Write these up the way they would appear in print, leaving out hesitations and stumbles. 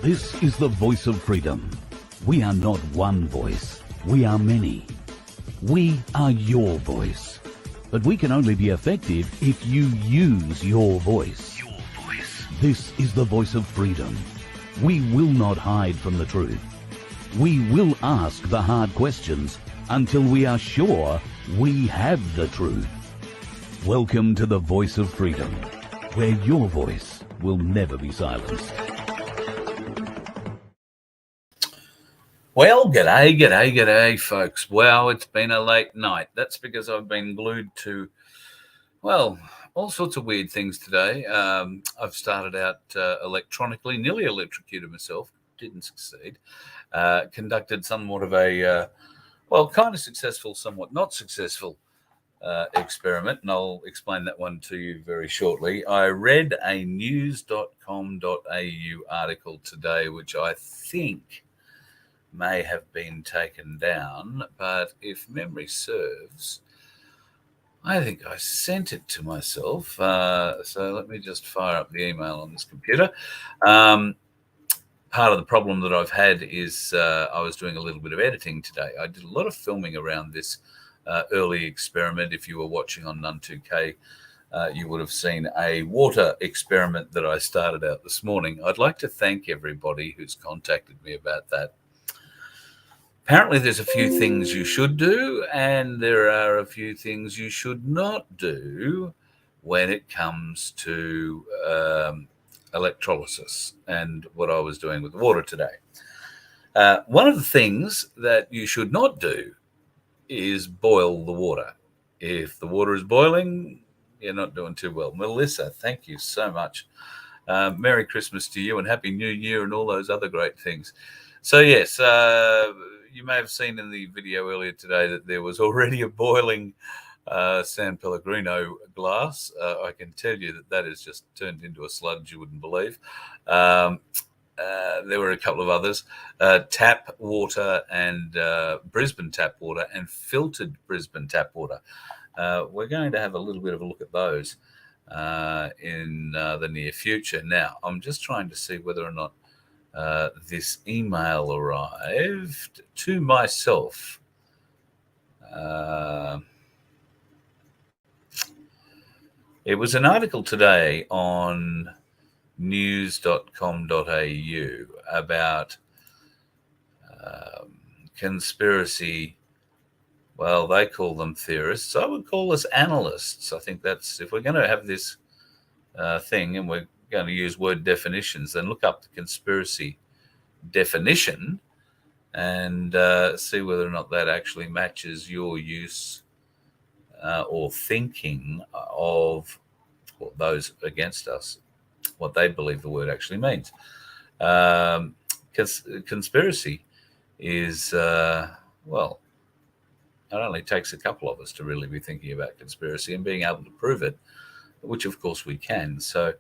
This is the voice of freedom. We are not one voice. We are many. We are your voice. But we can only be effective if you use your voice. Your voice. This is the voice of freedom. We will not hide from the truth. We will ask the hard questions until we are sure we have the truth. Welcome to the voice of freedom, where your voice will never be silenced. Well, g'day, folks. Wow, it's been a late night. That's because I've been glued to, well, all sorts of weird things today. I've started out electronically, nearly electrocuted myself, didn't succeed. Conducted somewhat of a, kind of successful, somewhat not successful experiment, and I'll explain that one to you very shortly. I read a news.com.au article today, which I think may have been taken down, but if memory serves, I think I sent it to myself. So let me just fire up the email on this computer. Part of the problem that I've had is I was doing a little bit of editing today. I did a lot of filming around this early experiment. If you were watching on Nun2K, you would have seen a water experiment that I started out this morning. I'd like to thank everybody who's contacted me about that. Apparently, there's a few things you should do, and there are a few things you should not do when it comes to electrolysis and what I was doing with water today. One of the things that you should not do is boil the water. If the water is boiling, you're not doing too well. Melissa, thank you so much. Merry Christmas to you and Happy New Year and all those other great things. So, yes, you may have seen in the video earlier today that there was already a boiling San Pellegrino glass. I can tell you that has just turned into a sludge you wouldn't believe. There were a couple of others, tap water and Brisbane tap water and filtered Brisbane tap water. We're going to have a little bit of a look at those in the near future. Now, I'm just trying to see whether or not this email arrived to myself. It was an article today on news.com.au about conspiracy. Well, they call them theorists. I would call us analysts. I think that's, if we're going to have this thing and we're going to use word definitions, then look up the conspiracy definition and see whether or not that actually matches your use or thinking of those against us, what they believe the word actually means. Conspiracy is, it only takes a couple of us to really be thinking about conspiracy and being able to prove it, which of course we can. So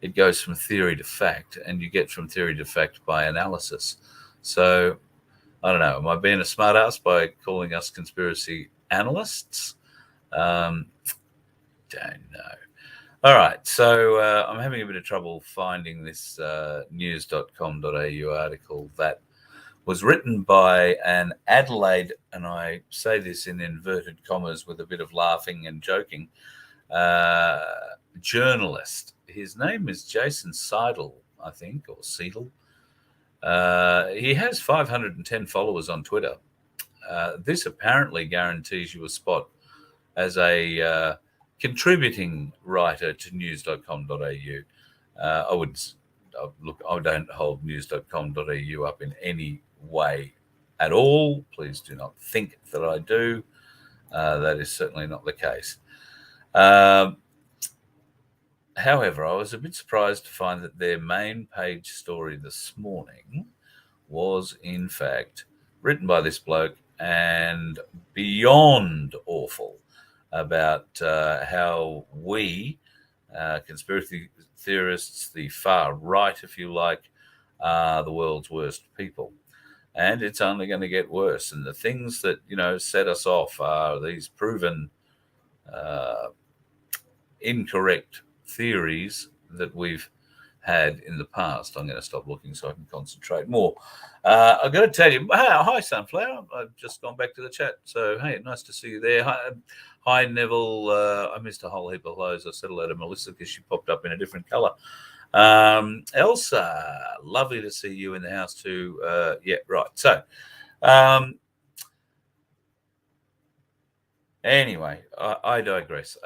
it goes from theory to fact, and you get from theory to fact by analysis. So I don't know, am I being a smart ass by calling us conspiracy analysts? Don't know. All right, so I'm having a bit of trouble finding this news.com.au article that was written by an Adelaide, and I say this in inverted commas with a bit of laughing and joking, journalist. His name is Jason Seidel, I think, or Seidel. He has 510 followers on Twitter. This apparently guarantees you a spot as a contributing writer to news.com.au. I don't hold news.com.au up in any way at all. Please do not think that I do. That is certainly not the case. However, I was a bit surprised to find that their main page story this morning was, in fact, written by this bloke and beyond awful about how we, conspiracy theorists, the far right, if you like, are the world's worst people. And it's only going to get worse. And the things that, set us off are these proven incorrect theories that we've had in the past. I'm going to stop looking so I can concentrate more. I've got to tell you, hi Sunflower. I've just gone back to the chat. So, hey, nice to see you there. Hi Neville. I missed a whole heap of hellos. I said hello to Melissa because she popped up in a different color. Elsa, lovely to see you in the house too. Yeah, right. So, anyway, I digress.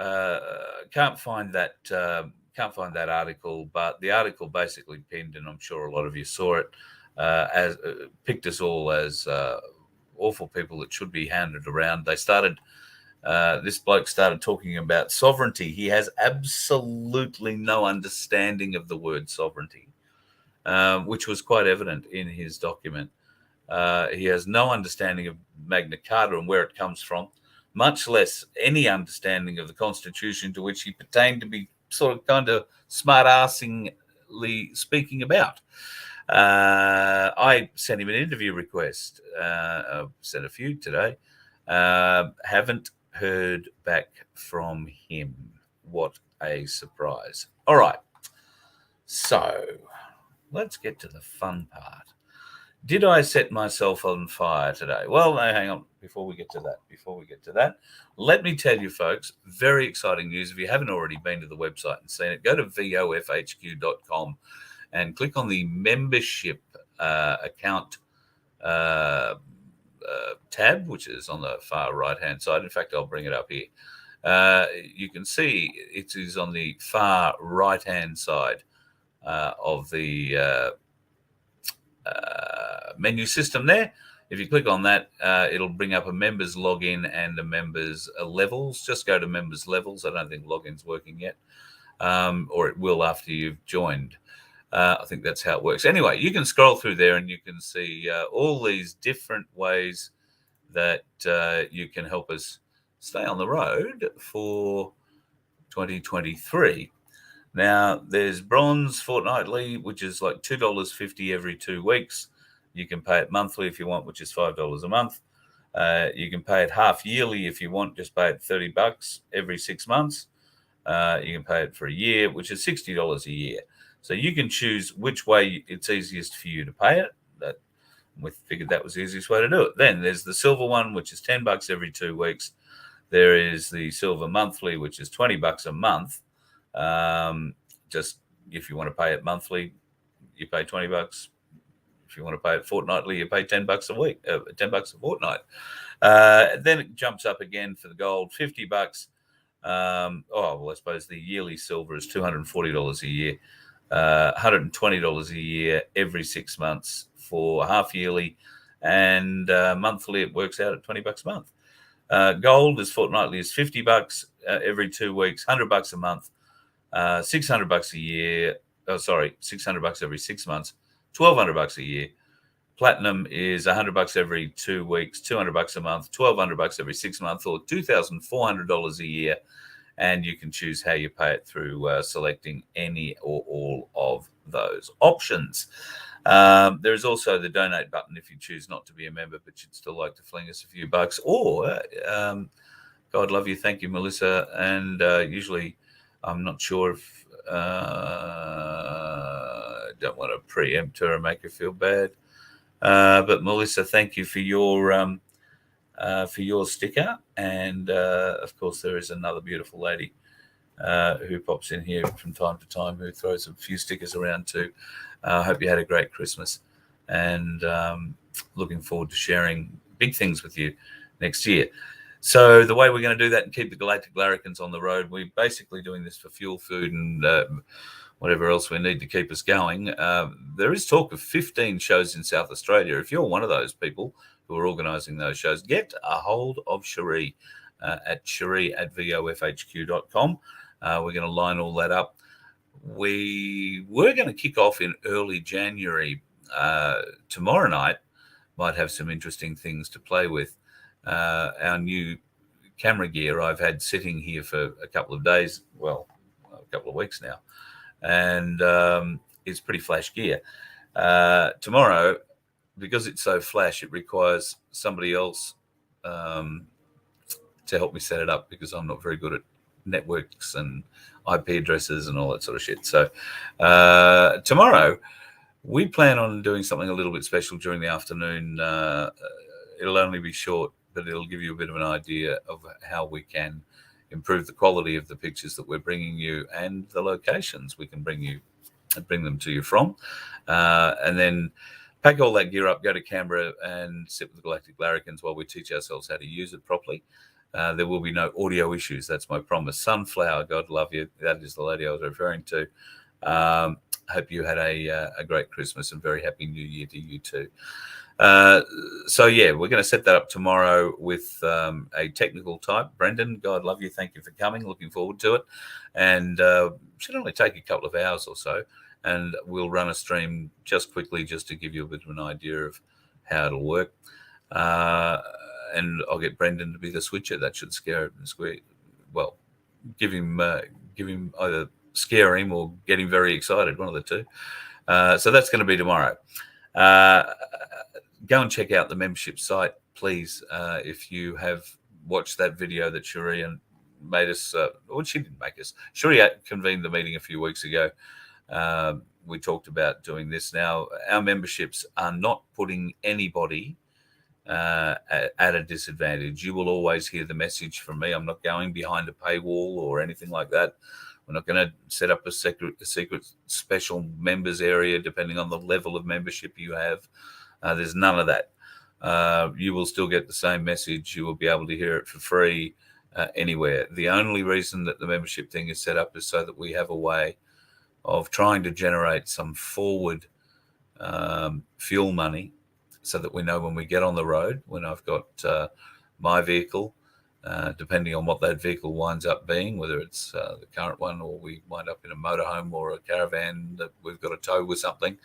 Can't find that article, but the article basically pinned, and I'm sure a lot of you saw it, as picked us all as awful people that should be handed around. They started. This bloke started talking about sovereignty. He has absolutely no understanding of the word sovereignty, which was quite evident in his document. He has no understanding of Magna Carta and where it comes from, much less any understanding of the Constitution to which he pertained to be sort of kind of smart-assingly speaking about. I sent him an interview request. I've sent a few today. Haven't heard back from him. What a surprise. All right. So let's get to the fun part. Did I set myself on fire today? Well, no, hang on. Before we get to that, let me tell you, folks, very exciting news. If you haven't already been to the website and seen it, go to VoFHQ.com and click on the membership account tab, which is on the far right-hand side. In fact, I'll bring it up here. You can see it is on the far right-hand side of the menu system there. If you click on that, it'll bring up a members login and a members levels. Just go to members levels. I don't think login's working yet, or it will after you've joined. I think that's how it works. Anyway, you can scroll through there and you can see all these different ways that you can help us stay on the road for 2023. Now, there's bronze fortnightly, which is like $2.50 every 2 weeks. You can pay it monthly if you want, which is $5 a month. You can pay it half yearly if you want, just pay it $30 every 6 months. You can pay it for a year, which is $60 a year. So you can choose which way it's easiest for you to pay it. We figured that was the easiest way to do it. Then there's the silver one, which is $10 every 2 weeks. There is the silver monthly, which is $20 a month. Just if you want to pay it monthly, you pay $20. If you want to pay it fortnightly, you pay $10 a week, $10 a fortnight. Then it jumps up again for the gold, $50. Well, I suppose the yearly silver is $240 a year, $120 a year every 6 months for half yearly, and monthly it works out at $20 a month. Gold is fortnightly is $50 every 2 weeks, $100 a month, $600 a year. $600 every 6 months, $1,200 a year. Platinum is $100 every 2 weeks, $200 a month, $1,200 every 6 months, or $2,400 a year. And you can choose how you pay it through selecting any or all of those options. There is also the donate button if you choose not to be a member, but you'd still like to fling us a few bucks. Or, God love you, thank you, Melissa. And usually, I'm not sure if I don't want to preempt her and make her feel bad. But Melissa, thank you for your sticker. And of course, there is another beautiful lady who pops in here from time to time who throws a few stickers around too. I hope you had a great Christmas, and looking forward to sharing big things with you next year. So the way we're going to do that and keep the Galactic Larrikins on the road, we're basically doing this for fuel, food, and whatever else we need to keep us going. There is talk of 15 shows in South Australia. If you're one of those people who are organising those shows, get a hold of Cherie at vofhq.com. We're going to line all that up. We were going to kick off in early January. Tomorrow night might have some interesting things to play with. Our new camera gear I've had sitting here for a couple of days, well, a couple of weeks now, and it's pretty flash gear. Tomorrow, because it's so flash, it requires somebody else to help me set it up, because I'm not very good at networks and IP addresses and all that sort of shit. So tomorrow we plan on doing something a little bit special during the afternoon. It'll only be short, but it'll give you a bit of an idea of how we can improve the quality of the pictures that we're bringing you and the locations we can bring them to you from. And then pack all that gear up, go to Canberra and sit with the Galactic Larrikins while we teach ourselves how to use it properly. There will be no audio issues. That's my promise. Sunflower, God love you. That is the lady I was referring to. Hope you had a great Christmas and very happy New Year to you too. So yeah, we're going to set that up tomorrow with a technical type. Brendan, God love you. Thank you for coming. Looking forward to it. And should only take a couple of hours or so. And we'll run a stream just quickly just to give you a bit of an idea of how it'll work. And I'll get Brendan to be the switcher. That should give him either scare him or get him very excited, one of the two. So that's going to be tomorrow. Go and check out the membership site, please. If you have watched that video that Sharia made us, well, she didn't make us. Sharia convened the meeting a few weeks ago. We talked about doing this. Now, our memberships are not putting anybody at a disadvantage. You will always hear the message from me. I'm not going behind a paywall or anything like that. We're not going to set up a secret special members area depending on the level of membership you have. There's none of that. You will still get the same message. You will be able to hear it for free anywhere. The only reason that the membership thing is set up is so that we have a way of trying to generate some forward fuel money so that we know when we get on the road, when I've got my vehicle, depending on what that vehicle winds up being, whether it's the current one or we wind up in a motorhome or a caravan that we've got to tow with something.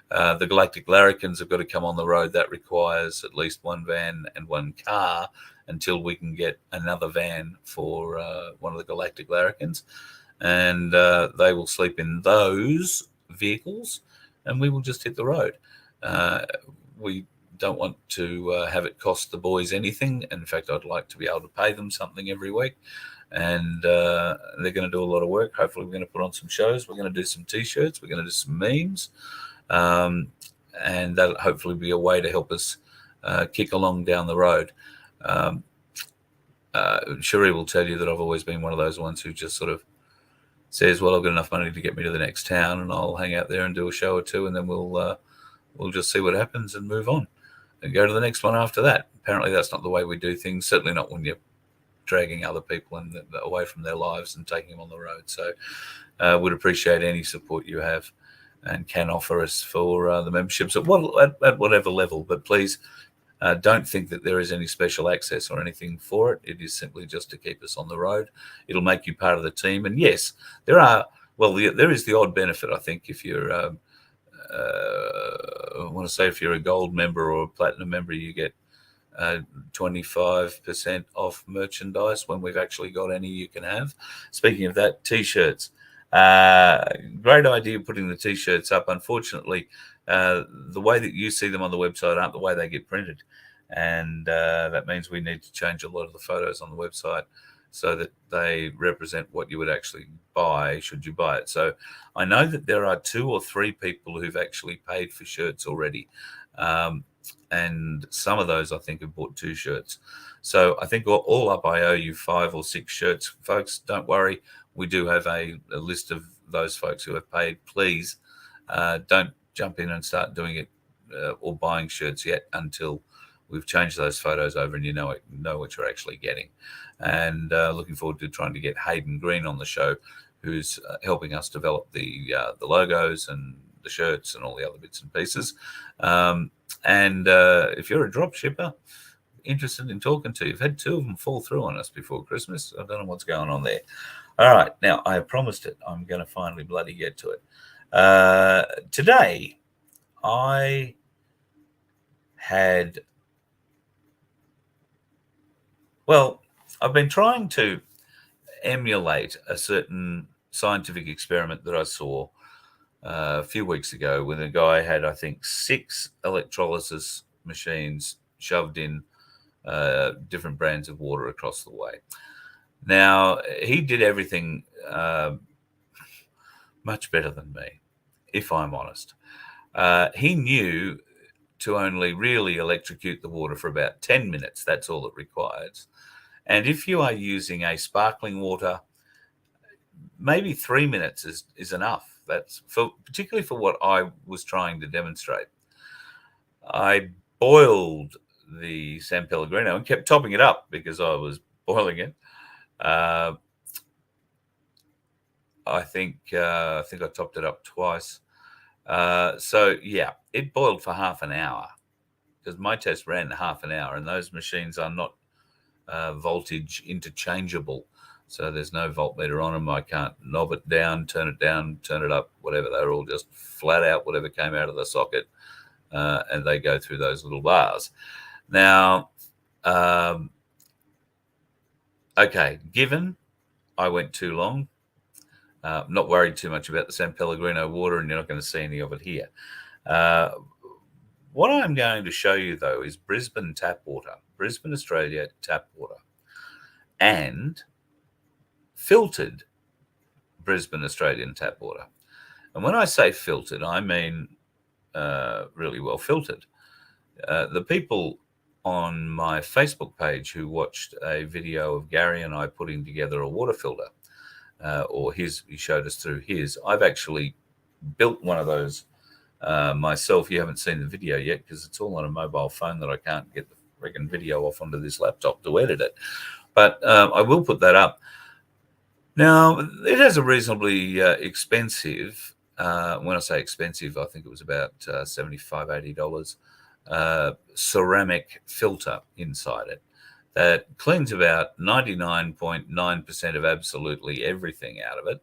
The Galactic Larrikins have got to come on the road. That requires at least one van and one car until we can get another van for one of the Galactic Larrikins. And they will sleep in those vehicles and we will just hit the road. We don't want to have it cost the boys anything. In fact, I'd like to be able to pay them something every week. And they're going to do a lot of work. Hopefully, we're going to put on some shows. We're going to do some T-shirts. We're going to do some memes. And that'll hopefully be a way to help us kick along down the road. Cherie will tell you that I've always been one of those ones who just sort of says, well, I've got enough money to get me to the next town and I'll hang out there and do a show or two and then we'll just see what happens and move on and go to the next one after that. Apparently that's not the way we do things, certainly not when you're dragging other people away from their lives and taking them on the road. So would appreciate any support you have and can offer us for the memberships at whatever level. But please don't think that there is any special access or anything for it. It is simply just to keep us on the road. It'll make you part of the team. And yes, there is the odd benefit, I think, if you're, I want to say if you're a gold member or a platinum member, you get 25% off merchandise when we've actually got any you can have. Speaking of that, T-shirts. Great idea putting the T-shirts up. Unfortunately, the way that you see them on the website aren't the way they get printed. And that means we need to change a lot of the photos on the website so that they represent what you would actually buy should you buy it. So I know that there are 2 or 3 people who've actually paid for shirts already. And some of those, I think, have bought 2 shirts. So I think all up, I owe you 5 or 6 shirts. Folks, don't worry. We do have a list of those folks who have paid. Please don't jump in and start doing it or buying shirts yet until we've changed those photos over and you know what you're actually getting. And looking forward to trying to get Hayden Green on the show, who's helping us develop the logos and the shirts and all the other bits and pieces. And if you're a drop shipper interested in talking to you, you've had 2 of them fall through on us before Christmas. I don't know what's going on there. All right. Now, I promised it. I'm going to finally bloody get to it. Today, I had... Well, I've been trying to emulate a certain scientific experiment that I saw a few weeks ago when a guy had, I think, 6 electrolysis machines shoved in different brands of water across the way. Now, he did everything much better than me, if I'm honest. He knew to only really electrocute the water for about 10 minutes. That's all it requires. And if you are using a sparkling water, maybe 3 minutes is enough. That's particularly for what I was trying to demonstrate. I boiled the San Pellegrino and kept topping it up because I was boiling it. I think I topped it up twice. So yeah, it boiled for half an hour because my test ran half an hour, and those machines are not voltage interchangeable. So there's no voltmeter on them. I can't knob it down, turn it up, whatever. They're all just flat out whatever came out of the socket, and they go through those little bars. Now, okay, given I went too long, not worried too much about the San Pellegrino water, and you're not going to see any of it here. What I'm going to show you, though, is Brisbane tap water, Brisbane, Australia tap water, and filtered Brisbane, Australian tap water. And when I say filtered, I mean really well filtered. The people on my Facebook page who watched a video of Gary and I putting together a water filter, or he showed us through his. I've actually built one of those myself. You haven't seen the video yet because it's all on a mobile phone that I can't get the freaking video off onto this laptop to edit it. But I will put that up. Now, it has a reasonably expensive, when I say expensive, I think it was about $75, $80, ceramic filter inside it that cleans about 99.9% of absolutely everything out of it.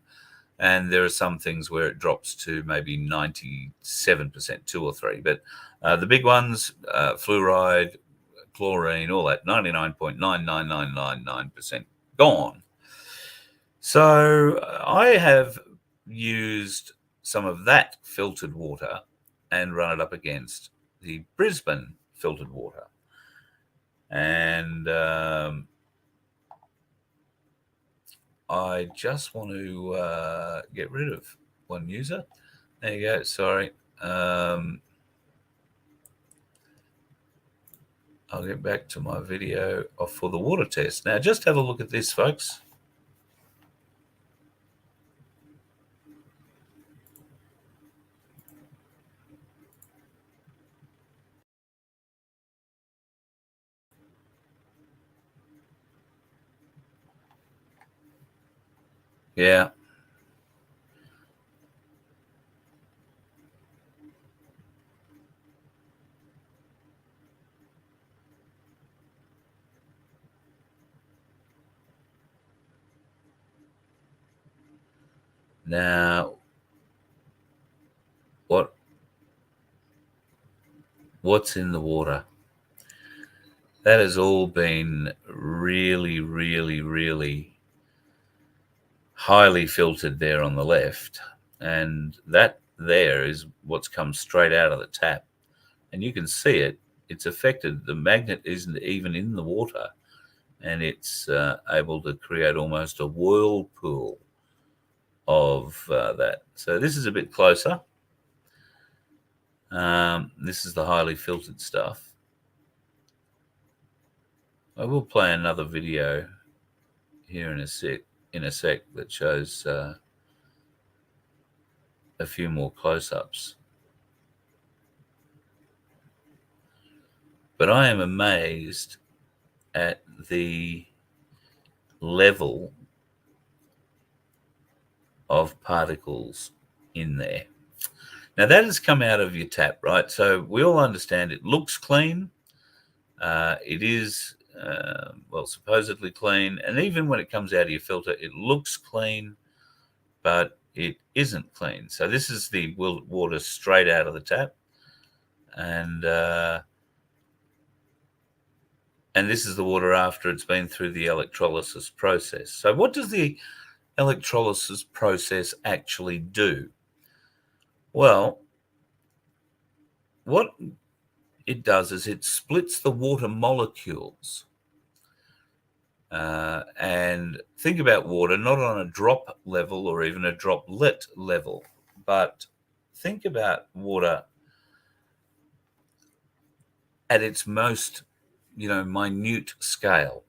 And there are some things where it drops to maybe 97%, 2 or 3. But the big ones, fluoride, chlorine, all that, 99.99999% gone. So I have used some of that filtered water and run it up against the Brisbane filtered water. And I just want to get rid of one user. There you go. Sorry. I'll get back to my video for the water test. Now, just have a look at this, folks. Yeah. Now, what's in the water? That has all been really, really, really highly filtered there on the left. And that there is what's come straight out of the tap. And you can see it. It's affected. The magnet isn't even in the water. And it's able to create almost a whirlpool of that. So this is a bit closer. This is the highly filtered stuff. I will play another video here in a sec that shows a few more close-ups. But I am amazed at the level of particles in there. Now that has come out of your tap, right? So we all understand it looks clean. It is, well, supposedly clean. And even when it comes out of your filter, it looks clean, but it isn't clean. So this is the water straight out of the tap. And this is the water after it's been through the electrolysis process. So what does the electrolysis process actually do? Well, what it does is it splits the water molecules And think about water not on a drop level or even a droplet level, but think about water at its most, minute scale,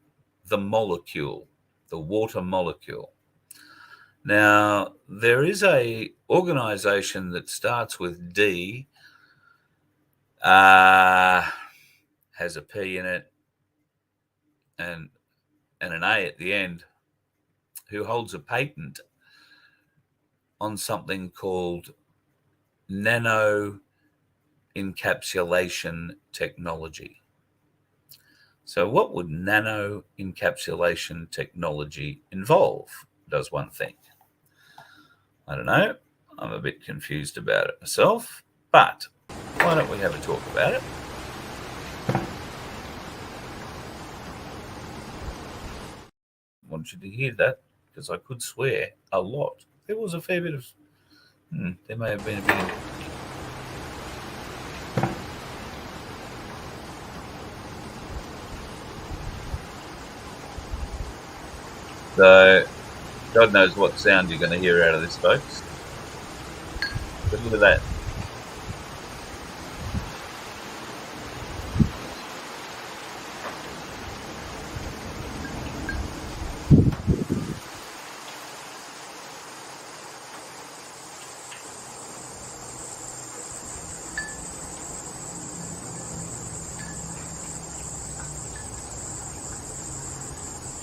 the molecule, the water molecule. Now, there is a organization that starts with D, has a P in it, and an A at the end, who holds a patent on something called nano encapsulation technology. So what would nano encapsulation technology involve, does one think? I don't know. I'm a bit confused about it myself, but why don't we have a talk about it? I want you to hear that, because I could swear a lot. There was a fair bit of... there may have been a bit of... So, God knows what sound you're going to hear out of this, folks. But look at that.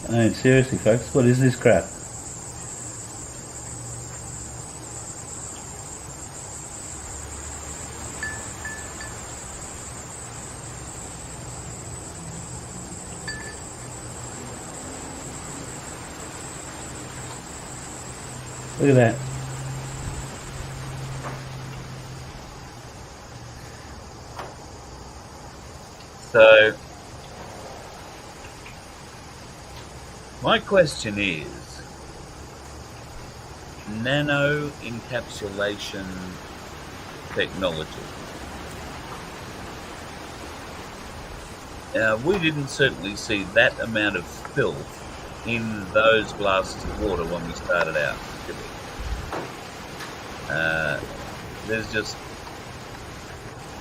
I mean, seriously, folks, what is this crap? Look at that. So, my question is, nano encapsulation technology. Now, we didn't certainly see that amount of filth in those glasses of water when we started out, did we?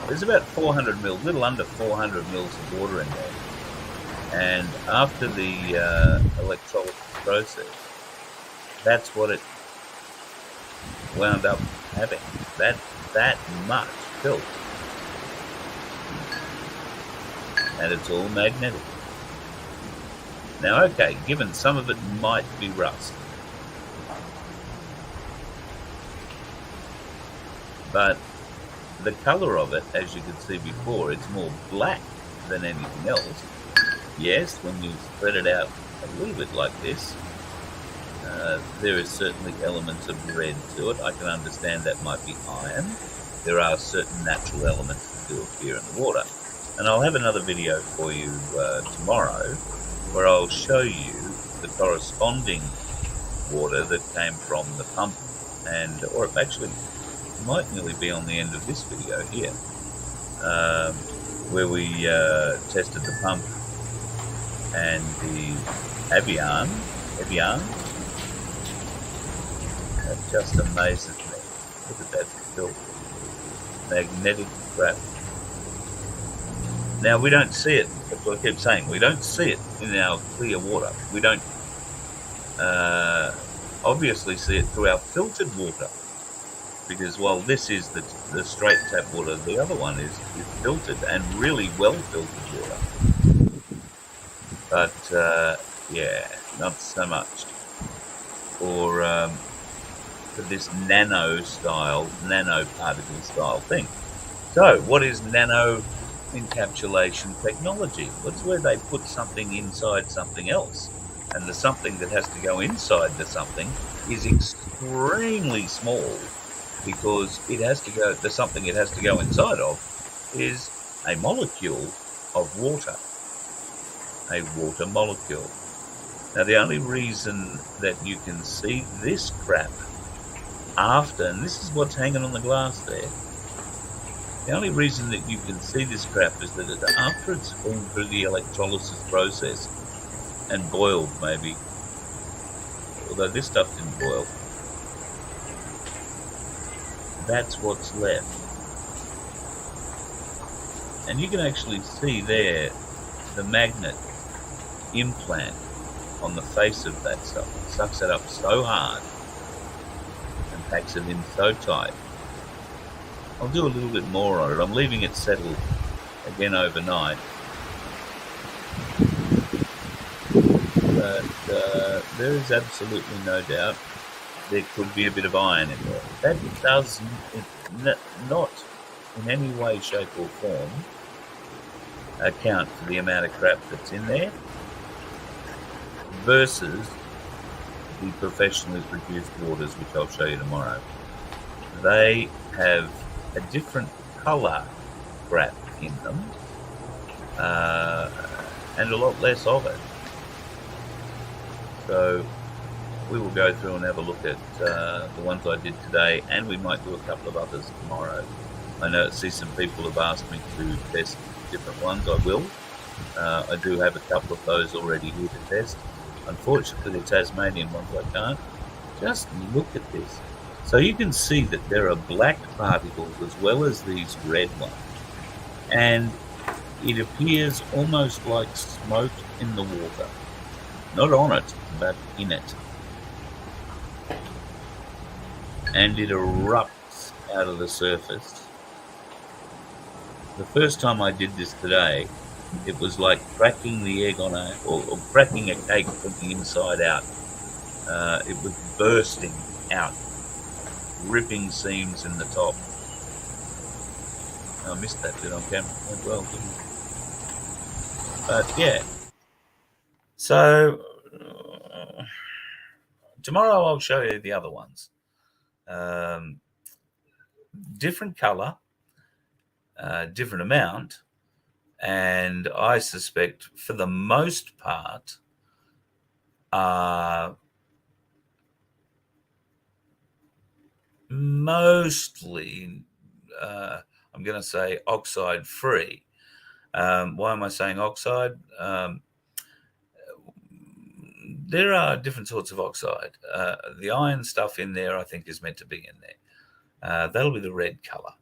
There's about 400 mils, little under 400 mils of water in there. And after the electrolysis process, that's what it wound up having. That much filth. And it's all magnetic. Now, okay, given some of it might be rust, but the color of it, as you could see before, it's more black than anything else. Yes, when you spread it out a little bit like this, there is certainly elements of red to it. I can understand that might be iron. There are certain natural elements that do appear in the water. And I'll have another video for you tomorrow where I'll show you the corresponding water that came from the pump, or it actually might nearly be on the end of this video here, where we tested the pump and the Evian. That just amazes me. Look at that filth. Magnetic crap. Now, we don't see it. That's what I keep saying. We don't see it in our clear water. We don't obviously see it through our filtered water. Because while this is the straight tap water, the other one is filtered and really well filtered water. But, yeah, not so much for this nanoparticle style thing. So, what is nano encapsulation technology? What's where they put something inside something else, and the something that has to go inside the something is extremely small, because it has to go, the something it has to go inside of is a molecule of water, a water molecule. Now, the only reason that you can see this crap after, and this is what's hanging on the glass there, the only reason that you can see this crap is that after it's gone through the electrolysis process, and boiled maybe, although this stuff didn't boil. That's what's left. And you can actually see there the magnet implant on the face of that stuff. It sucks it up so hard and packs it in so tight. I'll do a little bit more on it. I'm leaving it settle again overnight. But there is absolutely no doubt there could be a bit of iron in there. That does not in any way, shape or form account for the amount of crap that's in there versus the professionally produced waters, which I'll show you tomorrow. They have a different colour crap in them and a lot less of it. So we will go through and have a look at the ones I did today, and we might do a couple of others tomorrow. I see some people have asked me to test different ones. I will. I do have a couple of those already here to test. Unfortunately, the Tasmanian ones I can't. Just look at this. So you can see that there are black particles as well as these red ones. And it appears almost like smoke in the water. Not on it, but in it. And it erupts out of the surface. The first time I did this today, it was like cracking the egg on or cracking a cake from the inside out. It was bursting out, ripping seams in the top. I missed that bit on camera. Went well, didn't it? But yeah. So tomorrow I'll show you the other ones. Different colour, different amount, and I suspect for the most part are mostly, I'm going to say oxide free. Why am I saying oxide? There are different sorts of oxide. The iron stuff in there, I think, is meant to be in there. That'll be the red colour.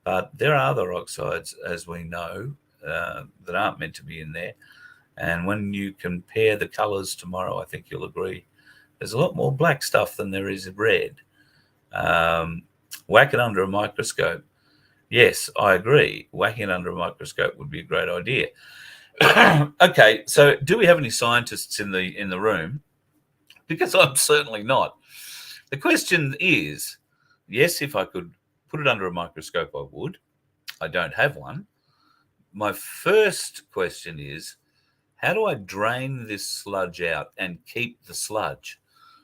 But there are other oxides, as we know, that aren't meant to be in there. And when you compare the colours tomorrow, I think you'll agree there's a lot more black stuff than there is red. Whack it under a microscope. Yes, I agree. Whacking it under a microscope would be a great idea. Okay, so do we have any scientists in the room? Because I'm certainly not. The question is, yes, if I could put it under a microscope, I would. I don't have one. My first question is, how do I drain this sludge out and keep the sludge?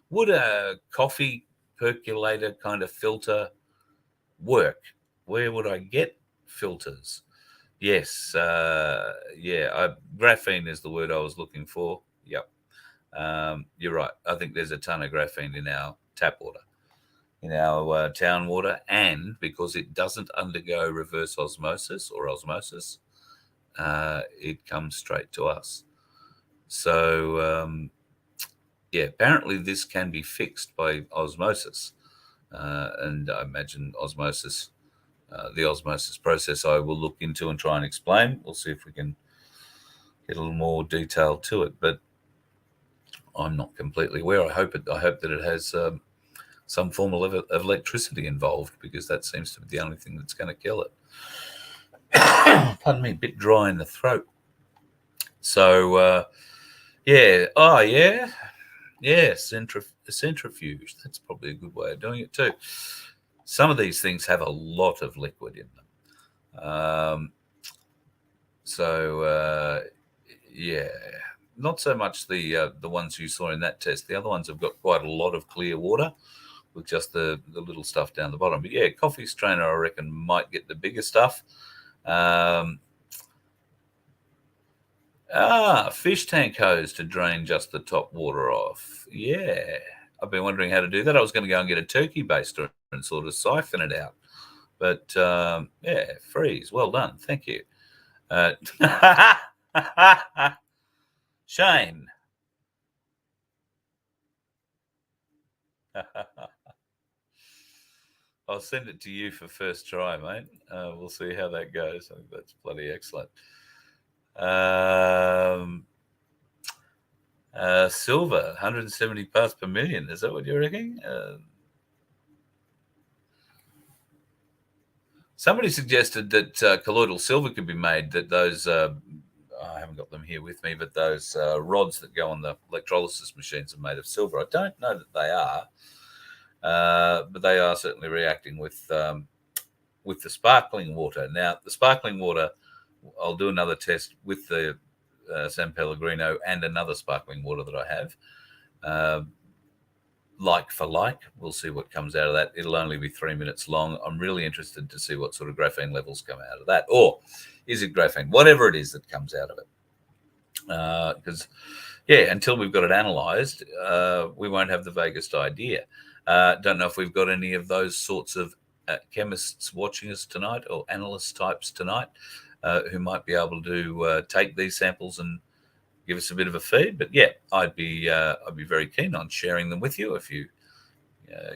Would a coffee percolator kind of filter work? Where would I get filters? Yes, graphene is the word I was looking for. Yep, you're right. I think there's a ton of graphene in our tap water, in our town water, and because it doesn't undergo reverse osmosis or osmosis, it comes straight to us. So, apparently this can be fixed by osmosis, and I imagine osmosis. The osmosis process I will look into and try and explain. We'll see if we can get a little more detail to it, but I'm not completely aware. I hope that it has some form of electricity involved, because that seems to be the only thing that's going to kill it. Pardon me, a bit dry in the throat. So, centrifuge. That's probably a good way of doing it too. Some of these things have a lot of liquid in them. Not so much the ones you saw in that test. The other ones have got quite a lot of clear water with just the little stuff down the bottom. But yeah, coffee strainer, I reckon, might get the bigger stuff. Fish tank hose to drain just the top water off. Yeah. I've been wondering how to do that. I was going to go and get a turkey baster and sort of siphon it out. But, freeze. Well done. Thank you. Shane, I'll send it to you for first try, mate. We'll see how that goes. I think that's bloody excellent. Silver, 170 parts per million. Is that what you're reckoning? Somebody suggested that colloidal silver could be made, that those, I haven't got them here with me, but those rods that go on the electrolysis machines are made of silver. I don't know that they are, but they are certainly reacting with the sparkling water. Now, the sparkling water, I'll do another test with the San Pellegrino and another sparkling water that I have. Like for like, we'll see what comes out of that. It'll only be 3 minutes long. I'm really interested to see what sort of graphene levels come out of that. Or is it graphene? Whatever it is that comes out of it. Because, yeah, until we've got it analysed, we won't have the vaguest idea. Don't know if we've got any of those sorts of chemists watching us tonight, or analyst types tonight, who might be able to take these samples and give us a bit of a feed. But yeah, I'd be very keen on sharing them with you if you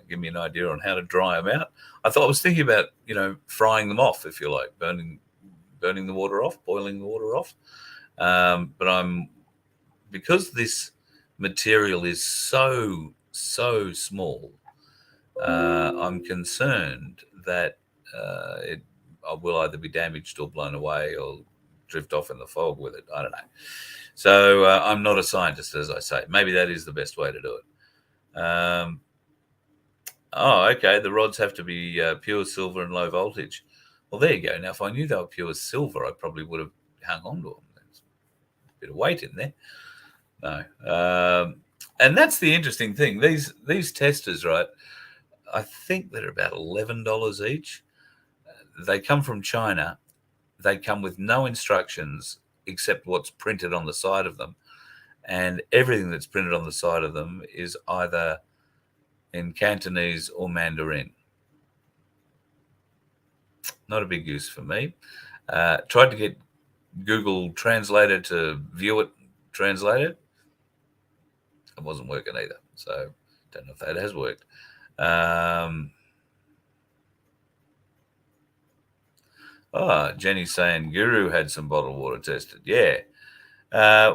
give me an idea on how to dry them out. I was thinking about frying them off, if you like, burning the water off, boiling the water off. But because this material is so small, I'm concerned that it will either be damaged or blown away or drift off in the fog with it. I don't know. So I'm not a scientist, as I say. Maybe that is the best way to do it. Okay. The rods have to be pure silver and low voltage. Well, there you go. Now, if I knew they were pure silver, I probably would have hung on to them. There's a bit of weight in there. No. And that's the interesting thing. These testers, right, I think they're about $11 each. They come from China. They come with no instructions except what's printed on the side of them. And everything that's printed on the side of them is either in Cantonese or Mandarin. Not a big use for me. Tried to get Google Translator to view it translated. It wasn't working either. So don't know if that has worked. Jenny's saying Guru had some bottled water tested. Yeah.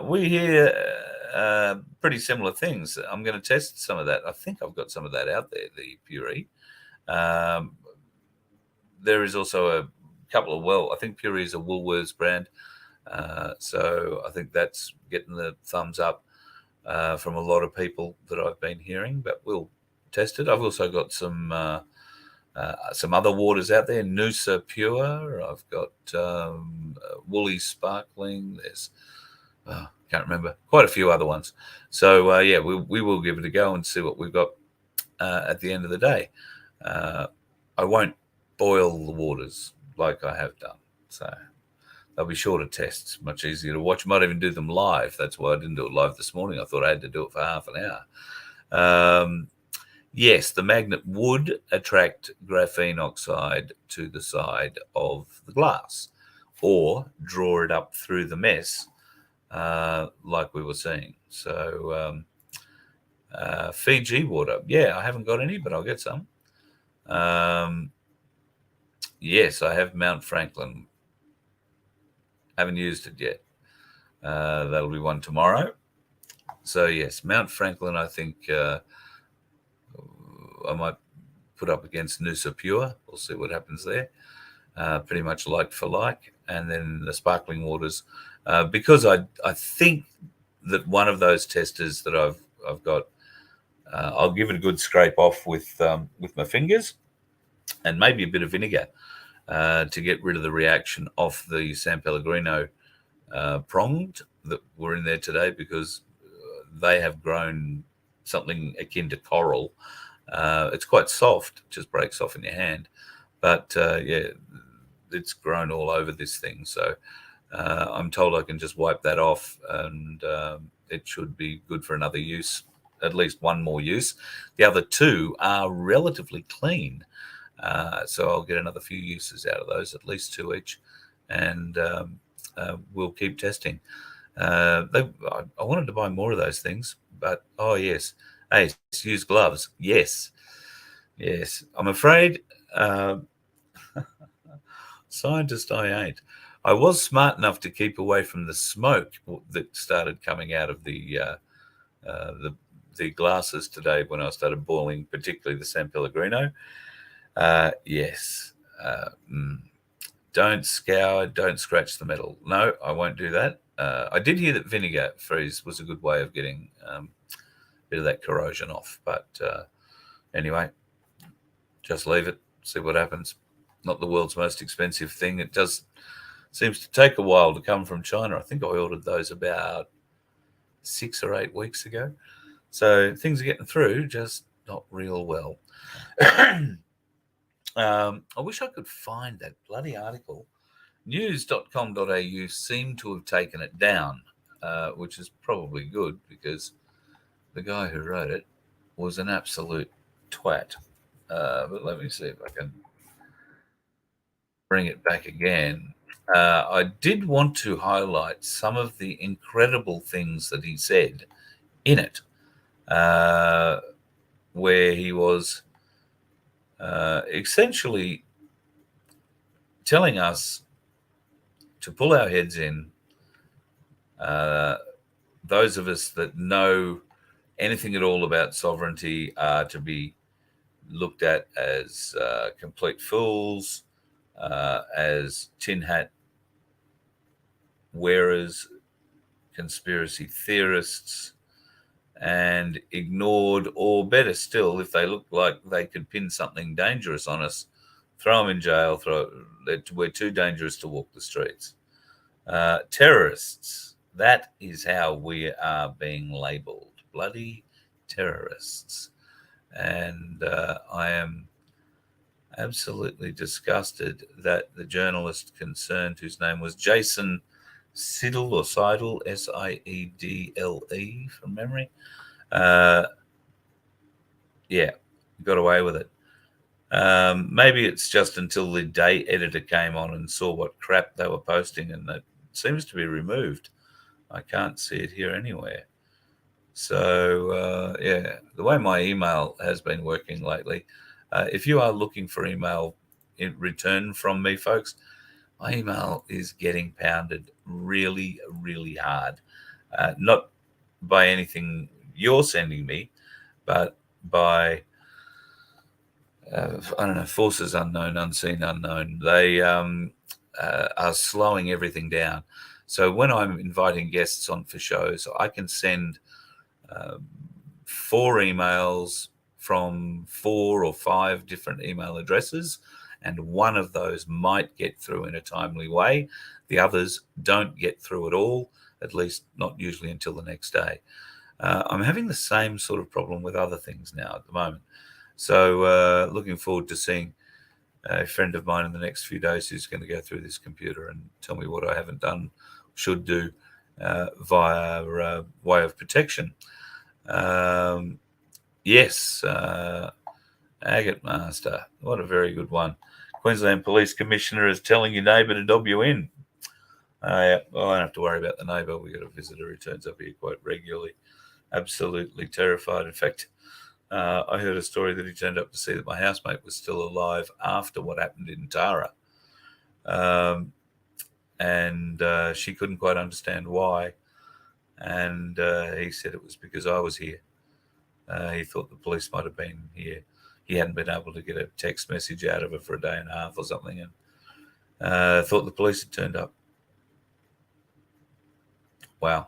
We hear pretty similar things. I'm going to test some of that. I think I've got some of that out there, the Puree. There is also a couple of, I think Puree is a Woolworths brand. So I think that's getting the thumbs up from a lot of people that I've been hearing, but we'll test it. I've also got some other waters out there. Noosa Pure. I've got Woolly Sparkling. There's can't remember, quite a few other ones. So yeah, we will give it a go and see what we've got at the end of the day. I won't boil the waters like I have done, so they'll be shorter tests, much easier to watch. Might even do them live. That's why I didn't do it live this morning. I thought I had to do it for half an hour. Yes, the magnet would attract graphene oxide to the side of the glass, or draw it up through the mess, like we were seeing. So Fiji water, yeah, I haven't got any, but I'll get some. Yes, I have Mount Franklin. Haven't used it yet. That'll be one tomorrow. So yes, Mount Franklin, I think I might put up against Noosa Pure. We'll see what happens there. Pretty much like for like. And then the sparkling waters, because I think that one of those testers that I've got, I'll give it a good scrape off with my fingers and maybe a bit of vinegar to get rid of the reaction off the San Pellegrino pronged that were in there today, because they have grown something akin to coral. It's quite soft, just breaks off in your hand. But yeah, it's grown all over this thing. So I'm told I can just wipe that off, and it should be good for another use, at least one more use. The other two are relatively clean. So I'll get another few uses out of those, at least two each. And we'll keep testing. I wanted to buy more of those things, but oh yes, Hey, use gloves. Yes. I'm afraid, scientist I ain't. I was smart enough to keep away from the smoke that started coming out of uh, the the glasses today when I started boiling, particularly the San Pellegrino. Yes. Don't scour, don't scratch the metal. No, I won't do that. I did hear that vinegar freeze was a good way of getting a bit of that corrosion off. But anyway, just leave it, see what happens. Not the world's most expensive thing. It does seems to take a while to come from China. I think I ordered those about 6 or 8 weeks ago. So things are getting through, just not real well. I wish I could find that bloody article. News.com.au seemed to have taken it down, which is probably good because the guy who wrote it was an absolute twat. But let me see if I can bring it back again. I did want to highlight some of the incredible things that he said in it, where he was essentially telling us to pull our heads in. Those of us that know anything at all about sovereignty are to be looked at as complete fools, as tin hat wearers, conspiracy theorists, and ignored, or better still, if they look like they could pin something dangerous on us, throw them in jail. We're too dangerous to walk the streets. Terrorists. That is how we are being labelled. Bloody terrorists. And I am absolutely disgusted that the journalist concerned, whose name was Jason Siddle or Seidel, Siedle from memory, yeah, got away with it. Maybe it's just until the day editor came on and saw what crap they were posting, and that seems to be removed. I can't see it here anywhere. So, yeah, the way my email has been working lately, if you are looking for email in return from me, folks, my email is getting pounded really, really hard. Not by anything you're sending me, but by, I don't know, forces unknown, unseen, unknown. They are slowing everything down. So when I'm inviting guests on for shows, I can send 4 emails from 4 or 5 different email addresses, and one of those might get through in a timely way. The others don't get through at all, at least not usually until the next day. I'm having the same sort of problem with other things now at the moment. So looking forward to seeing a friend of mine in the next few days who's going to go through this computer and tell me what I haven't done, should do via way of protection. Yes, Agate Master, what a very good one. Queensland Police Commissioner is telling your neighbour to dob you in. Yeah, well, I don't have to worry about the neighbour. We've got a visitor who turns up here quite regularly. Absolutely terrified. In fact, I heard a story that he turned up to see that my housemate was still alive after what happened in Tara. And she couldn't quite understand why. And he said it was because I was here. He thought the police might have been here. He hadn't been able to get a text message out of her for a day and a half or something, and thought the police had turned up. Wow.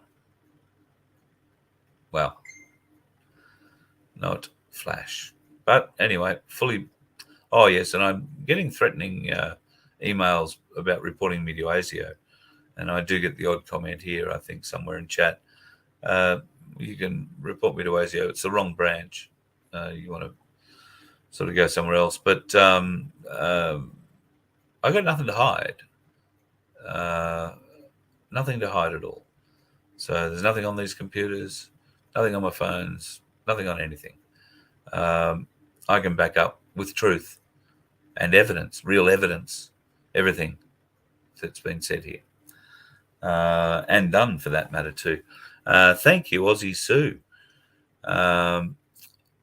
Not flash. But anyway, fully. Oh, yes, and I'm getting threatening emails about reporting me to ASIO. And I do get the odd comment here, I think, somewhere in chat. You can report me to ASIO. It's the wrong branch. You want to sort of go somewhere else. But I got nothing to hide. Nothing to hide at all. So there's nothing on these computers, nothing on my phones, nothing on anything. I can back up with truth and evidence, real evidence, everything that's been said here. And done for that matter too. Thank you, Aussie Sue.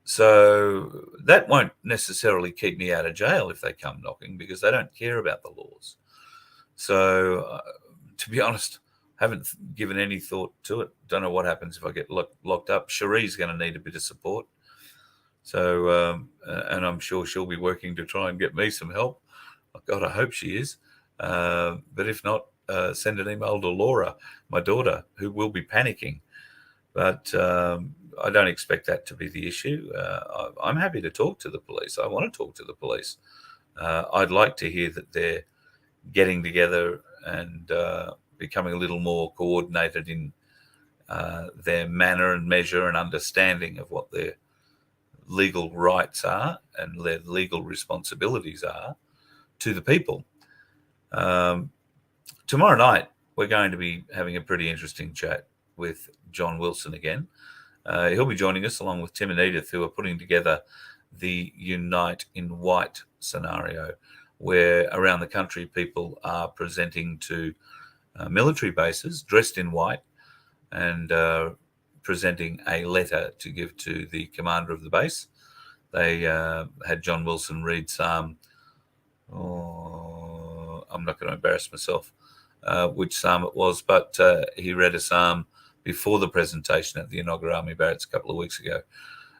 So that won't necessarily keep me out of jail if they come knocking, because they don't care about the laws. So, to be honest, haven't given any thought to it. Don't know what happens if I get locked up. Cherie's going to need a bit of support. So, and I'm sure she'll be working to try and get me some help. God, I hope she is. But if not, send an email to Laura, my daughter, who will be panicking. But I don't expect that to be the issue. I'm happy to talk to the police. I want to talk to the police. I'd like to hear that they're getting together and becoming a little more coordinated in their manner and measure and understanding of what their legal rights are and their legal responsibilities are to the people. Tomorrow night, we're going to be having a pretty interesting chat with John Wilson again. He'll be joining us along with Tim and Edith, who are putting together the Unite in Vhat scenario, where around the country people are presenting to military bases dressed in white and presenting a letter to give to the commander of the base. They had John Wilson read Psalm, I'm not going to embarrass myself, which Psalm it was, but he read a Psalm before the presentation at the Inaugural Army Barracks a couple of weeks ago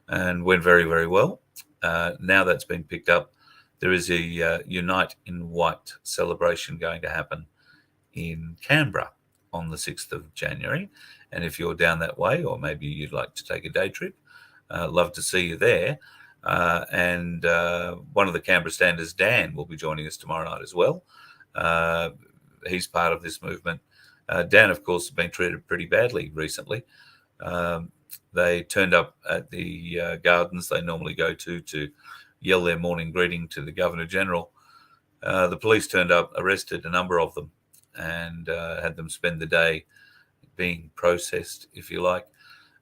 and went very, very well. Now that's been picked up. There is a Unite in Vhat celebration going to happen in Canberra on the 6th of January. And if you're down that way, or maybe you'd like to take a day trip, love to see you there. And one of the Canberra Standers, Dan, will be joining us tomorrow night as well. He's part of this movement. Dan, of course, has been treated pretty badly recently. They turned up at the gardens they normally go to yell their morning greeting to the Governor-General. The police turned up, arrested a number of them, and had them spend the day being processed, if you like.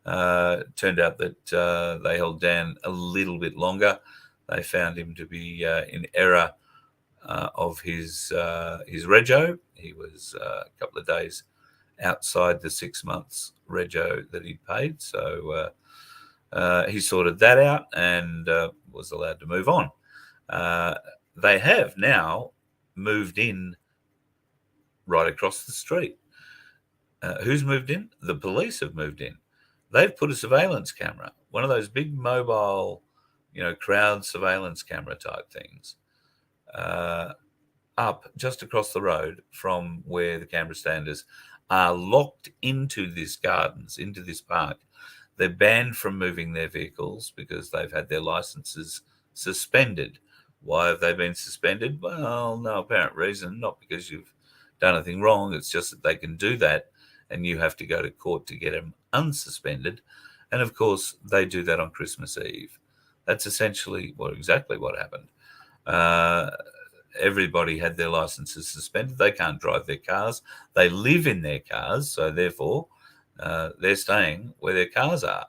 Turned out that they held Dan a little bit longer. They found him to be in error of his rego. He was a couple of days outside the 6 months rego that he'd paid. So he sorted that out and was allowed to move on. They have now moved in right across the street. Who's moved in? The police have moved in. They've put a surveillance camera, one of those big mobile, crowd surveillance camera type things, up just across the road from where the Canberra Standers are locked into this gardens, into this park. They're banned from moving their vehicles because they've had their licenses suspended. Why have they been suspended? Well, no apparent reason, not because you've done anything wrong. It's just that they can do that and you have to go to court to get them unsuspended. And of course, they do that on Christmas Eve. That's essentially exactly what happened. Everybody had their licenses suspended. They can't drive their cars. They live in their cars, so therefore they're staying where their cars are.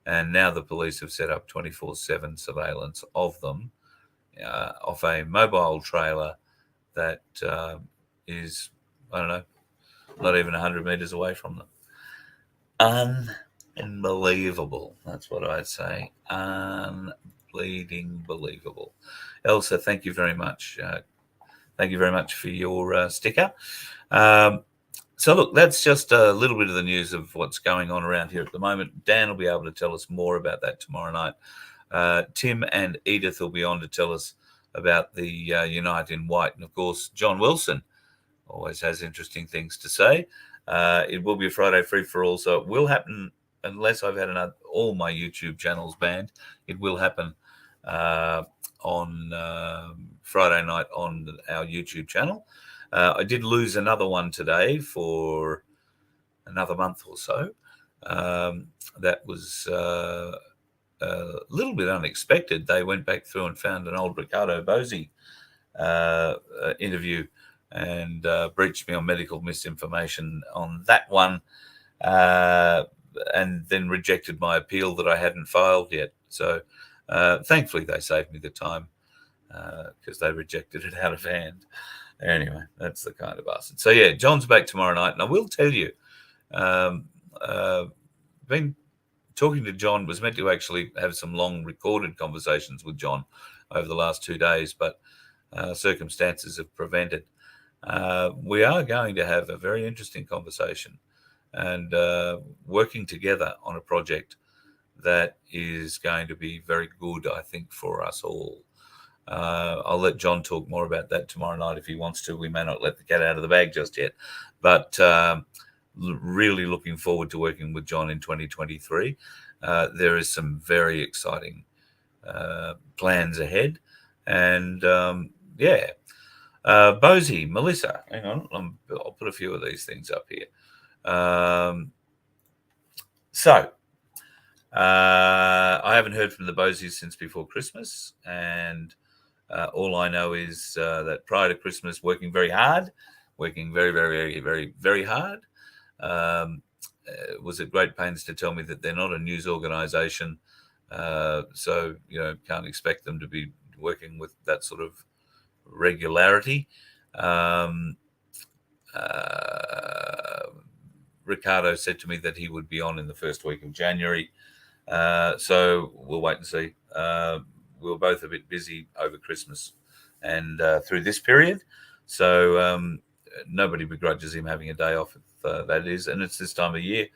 And now the police have set up 24/7 surveillance of them off a mobile trailer that is, I don't know, not even 100 meters away from them. Unbelievable. That's what I'd say. Unbleeding believable. Elsa, thank you very much. Thank you very much for your sticker. So look, that's just a little bit of the news of what's going on around here at the moment. Dan will be able to tell us more about that tomorrow night. Tim and Edith will be on to tell us about the Unite in Vhat. And of course, John Wilson always has interesting things to say. It will be a Friday free-for-all, so it will happen unless I've had all my YouTube channels banned. It will happen on Friday night on our YouTube channel. I did lose another one today for another month or so. That was a little bit unexpected. They went back through and found an old Ricardo Bosi interview and breached me on medical misinformation on that one, and then rejected my appeal that I hadn't filed yet. So thankfully they saved me the time because they rejected it out of hand. Anyway, that's the kind of bastard. So yeah, John's back tomorrow night, and I will tell you, been talking to John, was meant to actually have some long recorded conversations with John over the last 2 days, but circumstances have prevented. We are going to have a very interesting conversation and working together on a project that is going to be very good, I think, for us all. I'll let John talk more about that tomorrow night if he wants to. We may not let the cat out of the bag just yet, but really looking forward to working with John in 2023. There is some very exciting plans ahead, and Bosie, Melissa, hang on, I'll put a few of these things up here. I haven't heard from the Bosies since before Christmas, and all I know is that prior to Christmas, working very hard, working very, very, very, very hard. Was at great pains to tell me that they're not a news organisation, so can't expect them to be working with that sort of regularity. Ricardo said to me that he would be on in the first week of January, so we'll wait and see. We were both a bit busy over Christmas and through this period, so nobody begrudges him having a day off if that is, and it's this time of year.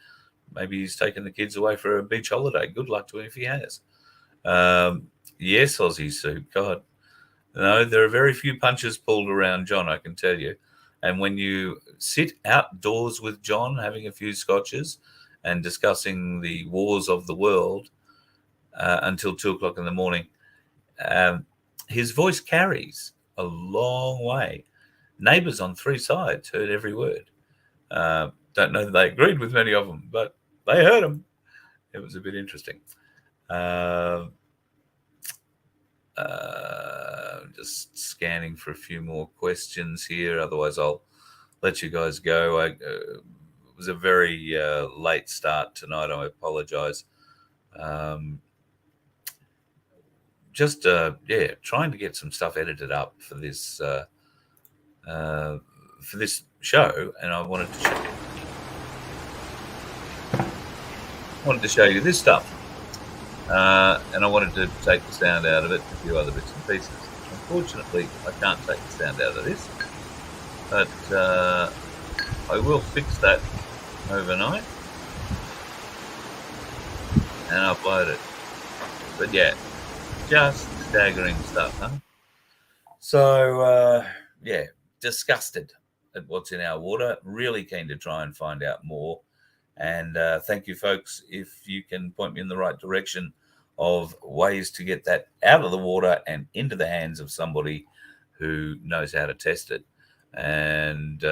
Maybe he's taken the kids away for a beach holiday. Good luck to him if he has. Yes, Aussie Soup. God, no, there are very few punches pulled around John, I can tell you. And when you sit outdoors with John, having a few scotches and discussing the wars of the world until 2:00 in the morning, his voice carries a long way. Neighbours on 3 sides heard every word. Don't know that they agreed with many of them, but they heard them. It was a bit interesting. Just scanning for a few more questions here. Otherwise, I'll let you guys go. It was a very late start tonight. I apologize. Trying to get some stuff edited up for this show, and I wanted to show you this stuff, and I wanted to take the sound out of it, a few other bits and pieces. Unfortunately, I can't take the sound out of this, but I will fix that overnight and upload it. But yeah, just staggering stuff, huh? So disgusted at what's in our water. Really keen to try and find out more. And thank you, folks, if you can point me in the right direction of ways to get that out of the water and into the hands of somebody who knows how to test it, and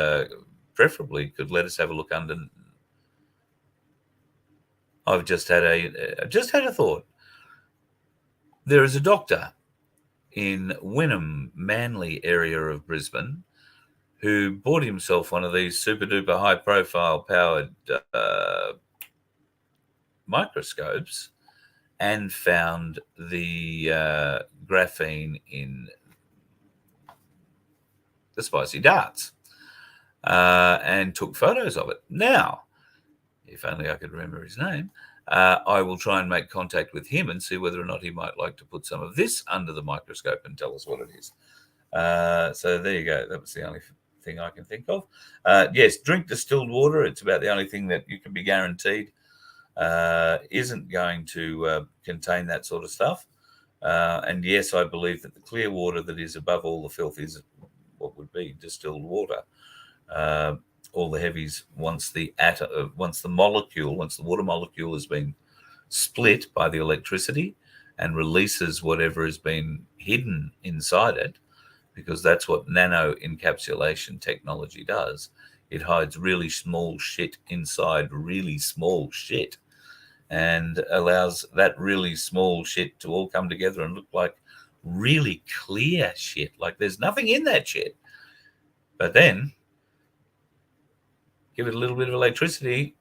preferably could let us have a look under. I've just had a thought. There is a doctor in Wynnum, Manly area of Brisbane, who bought himself one of these super duper high profile powered microscopes and found the graphene in the spicy darts and took photos of it. Now, if only I could remember his name, I will try and make contact with him and see whether or not he might like to put some of this under the microscope and tell us what it is. So there you go. That was the only thing I can think of. Yes, drink distilled water. It's about the only thing that you can be guaranteed isn't going to contain that sort of stuff. And yes, I believe that the clear water that is above all the filth is what would be distilled water. All the heavies, once the water molecule has been split by the electricity and releases whatever has been hidden inside it, because that's what nano encapsulation technology does. It hides really small shit inside really small shit and allows that really small shit to all come together and look like really clear shit, like there's nothing in that shit. But then give it a little bit of electricity,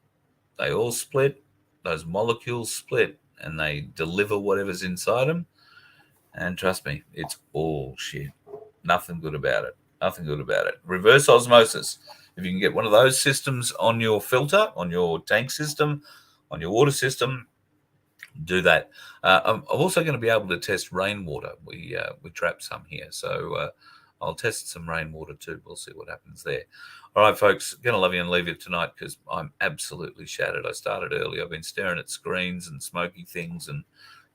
they all split, those molecules split, and they deliver whatever's inside them. And trust me, it's all shit. Nothing good about it. Nothing good about it. Reverse osmosis. If you can get one of those systems on your filter, on your tank system, on your water system, do that. I'm also going to be able to test rainwater. We trap some here, so I'll test some rainwater too. We'll see what happens there. All right, folks, going to love you and leave you tonight because I'm absolutely shattered. I started early. I've been staring at screens and smoky things and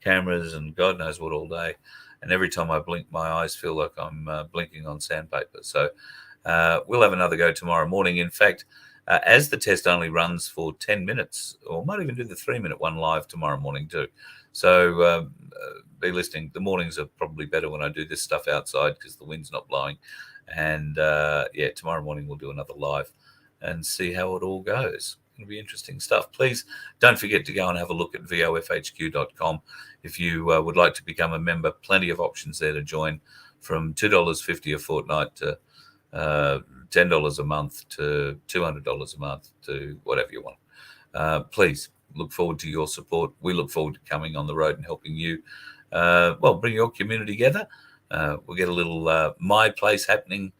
cameras and God knows what all day. And every time I blink, my eyes feel like I'm blinking on sandpaper. So we'll have another go tomorrow morning. In fact, as the test only runs for 10 minutes, or might even do the 3-minute one live tomorrow morning too. So be listening. The mornings are probably better when I do this stuff outside because the wind's not blowing. And yeah, tomorrow morning we'll do another live and see how it all goes. It'll be interesting stuff. Please don't forget to go and have a look at vofhq.com. If you would like to become a member, plenty of options there to join, from $2.50 a fortnight to $10 a month to $200 a month to whatever you want. Please look forward to your support. We look forward to coming on the road and helping you, bring your community together. We'll get a little My Place happening,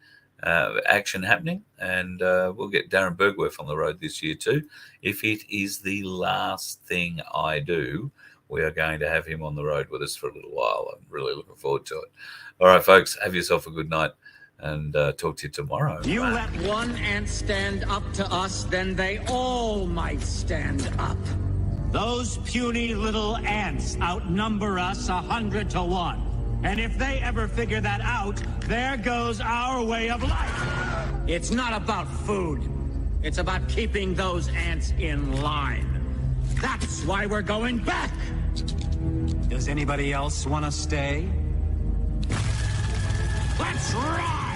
action happening, and we'll get Darren Bergwerf on the road this year too. If it is the last thing I do, we are going to have him on the road with us for a little while. I'm really looking forward to it. All right, folks, have yourself a good night, and talk to you tomorrow. You let one ant stand up to us, then they all might stand up. Those puny little ants outnumber us 100 to 1. And if they ever figure that out, there goes our way of life. It's not about food. It's about keeping those ants in line. That's why we're going back. Does anybody else want to stay? Let's ride!